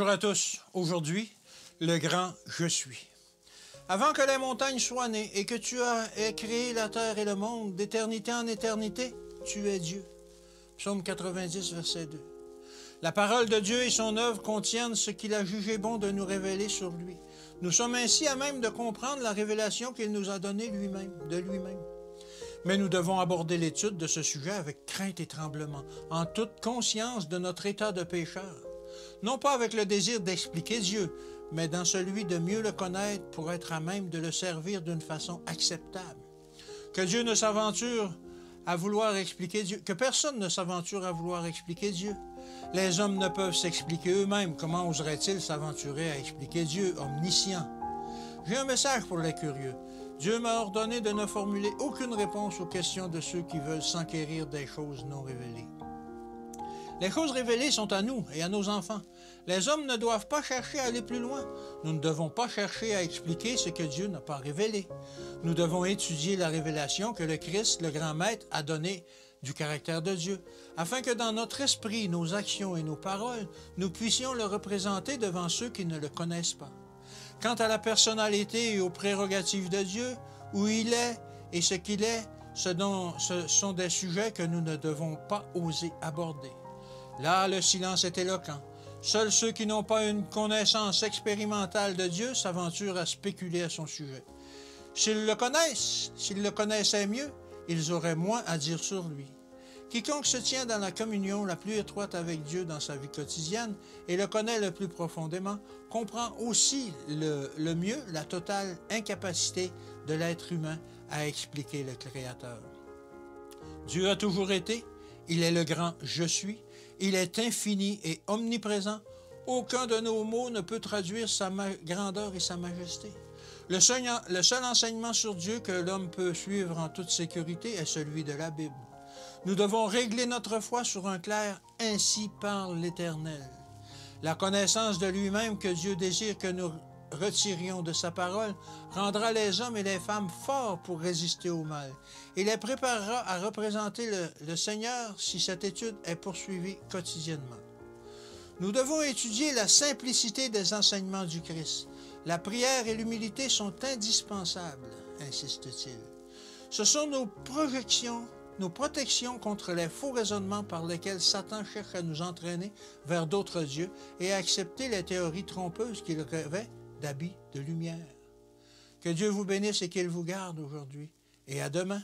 Bonjour à tous. Aujourd'hui, le grand Je suis. Avant que les montagnes soient nées et que tu aies créé la terre et le monde, d'éternité en éternité, tu es Dieu. Psaume 90, verset 2. La parole de Dieu et son œuvre contiennent ce qu'il a jugé bon de nous révéler sur lui. Nous sommes ainsi à même de comprendre la révélation qu'il nous a donnée de lui-même. Mais nous devons aborder l'étude de ce sujet avec crainte et tremblement, en toute conscience de notre état de pécheur. Non pas avec le désir d'expliquer Dieu, mais dans celui de mieux le connaître pour être à même de le servir d'une façon acceptable. Que Dieu ne s'aventure à vouloir expliquer Dieu, que personne ne s'aventure à vouloir expliquer Dieu. Les hommes ne peuvent s'expliquer eux-mêmes. Comment oseraient-ils s'aventurer à expliquer Dieu, omniscient? J'ai un message pour les curieux. Dieu m'a ordonné de ne formuler aucune réponse aux questions de ceux qui veulent s'enquérir des choses non révélées. Les choses révélées sont à nous et à nos enfants. Les hommes ne doivent pas chercher à aller plus loin. Nous ne devons pas chercher à expliquer ce que Dieu n'a pas révélé. Nous devons étudier la révélation que le Christ, le grand maître, a donnée du caractère de Dieu, afin que dans notre esprit, nos actions et nos paroles, nous puissions le représenter devant ceux qui ne le connaissent pas. Quant à la personnalité et aux prérogatives de Dieu, où il est et ce qu'il est, ce sont des sujets que nous ne devons pas oser aborder. Là, le silence est éloquent. Seuls ceux qui n'ont pas une connaissance expérimentale de Dieu s'aventurent à spéculer à son sujet. S'ils le connaissaient mieux, ils auraient moins à dire sur lui. Quiconque se tient dans la communion la plus étroite avec Dieu dans sa vie quotidienne et le connaît le plus profondément, comprend aussi le mieux la totale incapacité de l'être humain à expliquer le Créateur. Dieu a toujours été, il est le grand « Je suis », il est infini et omniprésent. Aucun de nos mots ne peut traduire sa grandeur et sa majesté. Le seul enseignement sur Dieu que l'homme peut suivre en toute sécurité est celui de la Bible. Nous devons régler notre foi sur un clair « Ainsi parle l'Éternel ». La connaissance de lui-même que Dieu désire que nous retirions de sa parole rendra les hommes et les femmes forts pour résister au mal et les préparera à représenter le Seigneur si cette étude est poursuivie quotidiennement. Nous devons étudier la simplicité des enseignements du Christ. La prière et l'humilité sont indispensables, insiste-t-il. Ce sont nos protections contre les faux raisonnements par lesquels Satan cherche à nous entraîner vers d'autres dieux et à accepter les théories trompeuses qu'il revêt d'habits de lumière. Que Dieu vous bénisse et qu'il vous garde aujourd'hui. Et à demain.